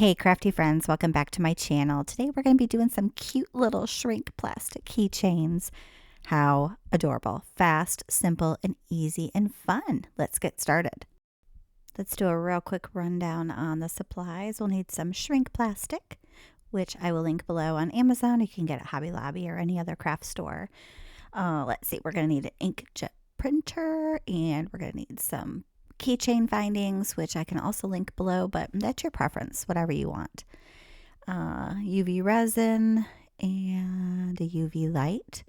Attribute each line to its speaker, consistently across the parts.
Speaker 1: Hey crafty friends, welcome back to my channel. Today we're going to be doing some cute little shrink plastic keychains. How adorable. Fast, simple, and easy and fun. Let's get started. Let's do a real quick rundown on the supplies. We'll need some shrink plastic, which I will link below on Amazon. You can get at Hobby Lobby or any other craft store. Let's see, we're going to need an inkjet printer, and we're going to need some keychain findings, which I can also link below, but that's your preference, whatever you want. UV resin and a UV light.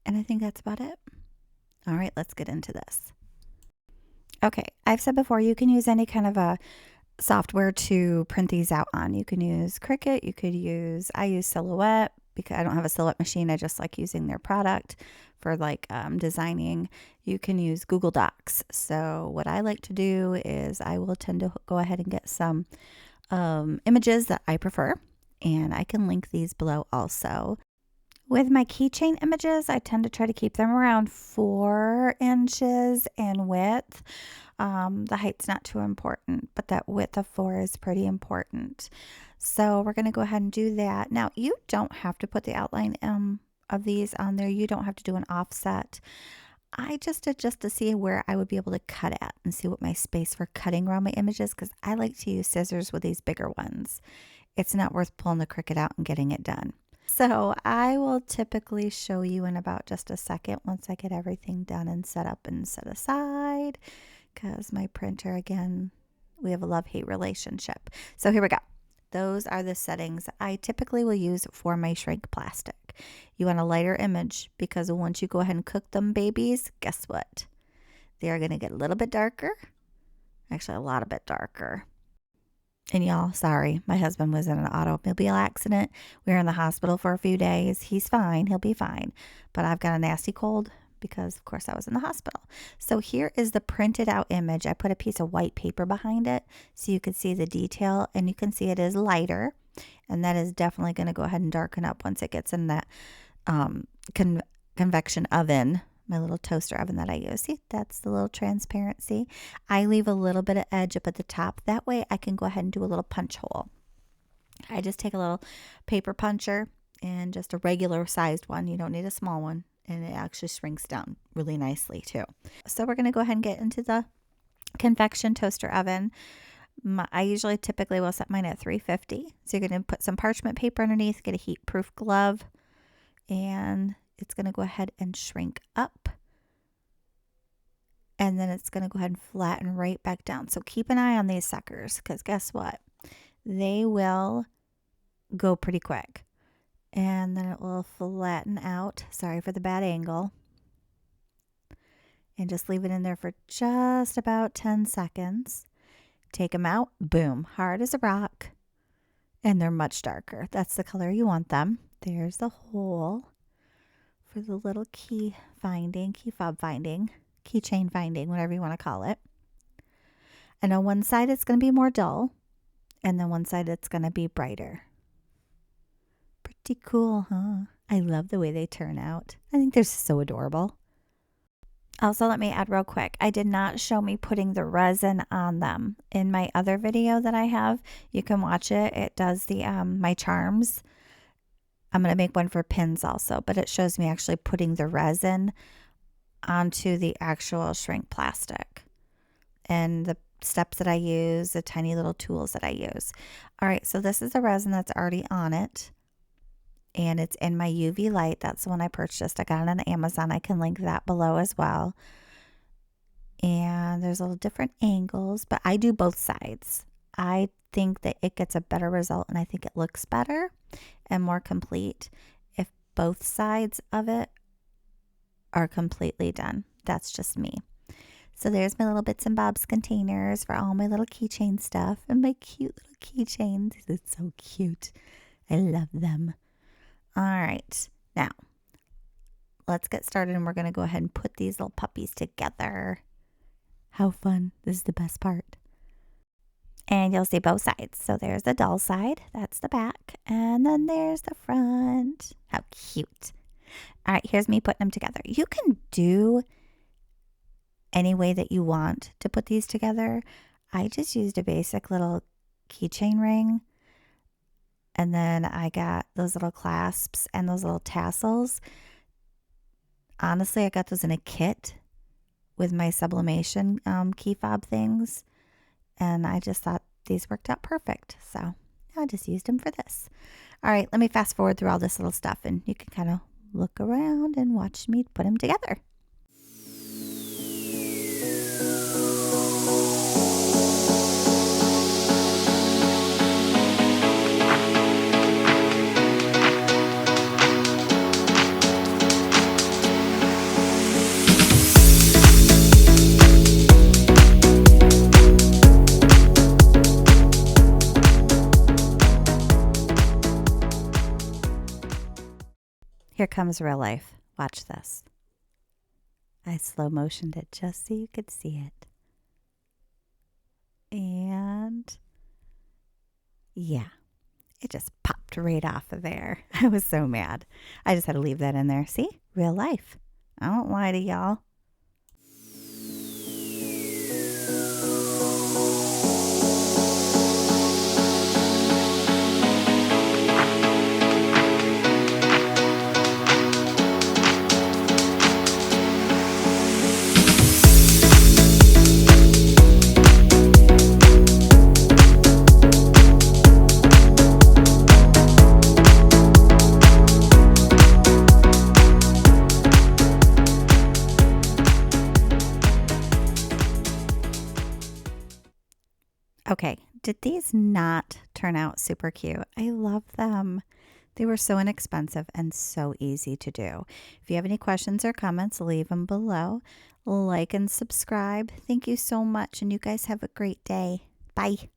Speaker 1: And I think that's about it. All right, let's get into this. Okay, I've said before, you can use any kind of a software to print these out on. You can use Cricut, I use Silhouette because I don't have a Silhouette machine. I just like using their product for like designing. You can use Google Docs. So what I like to do is I will tend to go ahead and get some images that I prefer, and I can link these below also. With my keychain images, I tend to try to keep them around 4 inches in width. The height's not too important, but that width of 4 is pretty important. So we're going to go ahead and do that. Now, you don't have to put the outline of these on there. You don't have to do an offset. I just did just to see where I would be able to cut at and see what my space for cutting around my images, because I like to use scissors with these bigger ones. It's not worth pulling the Cricut out and getting it done. So I will typically show you in about just a second once I get everything done and set up and set aside, because my printer, again, we have a love-hate relationship. So here we go. Those are the settings I typically will use for my shrink plastic. You want a lighter image because once you go ahead and cook them babies, guess what? They are going to get a little bit darker. Actually, a lot bit darker. And y'all, sorry, my husband was in an automobile accident. We were in the hospital for a few days. He's fine. He'll be fine. But I've got a nasty cold because, of course, I was in the hospital. So here is the printed out image. I put a piece of white paper behind it so you can see the detail, and you can see it is lighter. And that is definitely going to go ahead and darken up once it gets in that convection oven. My little toaster oven that I use. See, that's the little transparency. I leave a little bit of edge up at the top. That way I can go ahead and do a little punch hole. I just take a little paper puncher and just a regular sized one. You don't need a small one. And it actually shrinks down really nicely too. So we're going to go ahead and get into the convection toaster oven. I typically will set mine at 350. So you're going to put some parchment paper underneath, get a heat proof glove, and it's going to go ahead and shrink up, and then it's going to go ahead and flatten right back down. So keep an eye on these suckers, because guess what? They will go pretty quick, and then it will flatten out. Sorry for the bad angle. And just leave it in there for just about 10 seconds. Take them out. Boom. Hard as a rock. And they're much darker. That's the color you want them. There's the hole for the little key fob finding, keychain finding, whatever you want to call it. And on one side it's going to be more dull, and then one side it's going to be brighter. Pretty cool, huh? I love the way they turn out. I think they're so adorable. Also, let me add real quick, I did not show me putting the resin on them. In my other video that I have, you can watch it. It does the my charms. I'm going to make one for pins also, but it shows me actually putting the resin onto the actual shrink plastic and the steps that I use, the tiny little tools that I use. All right, so this is the resin that's already on it, and it's in my UV light. That's the one I purchased. I got it on Amazon. I can link that below as well. And there's a little different angles, but I do both sides. I think that it gets a better result, and I think it looks better and more complete if both sides of it are completely done. That's just me. So there's my little bits and bobs containers for all my little keychain stuff and my cute little keychains. It's so cute. I love them. All right, now let's get started, and we're going to go ahead and put these little puppies together. How fun. This is the best part. And you'll see both sides. So there's the dull side, that's the back, and then there's the front. How cute. All right, here's me putting them together. You can do any way that you want to put these together. I just used a basic little keychain ring. And then I got those little clasps and those little tassels. Honestly, I got those in a kit with my sublimation key fob things. And I just thought these worked out perfect. So I just used them for this. All right, let me fast forward through all this little stuff and you can kind of look around and watch me put them together. Here comes real life. Watch this. I slow motioned it just so you could see it. And yeah, it just popped right off of there. I was so mad. I just had to leave that in there. See? Real life. I don't lie to y'all. Okay, did these not turn out super cute? I love them. They were so inexpensive and so easy to do. If you have any questions or comments, leave them below. Like and subscribe. Thank you so much, and you guys have a great day. Bye.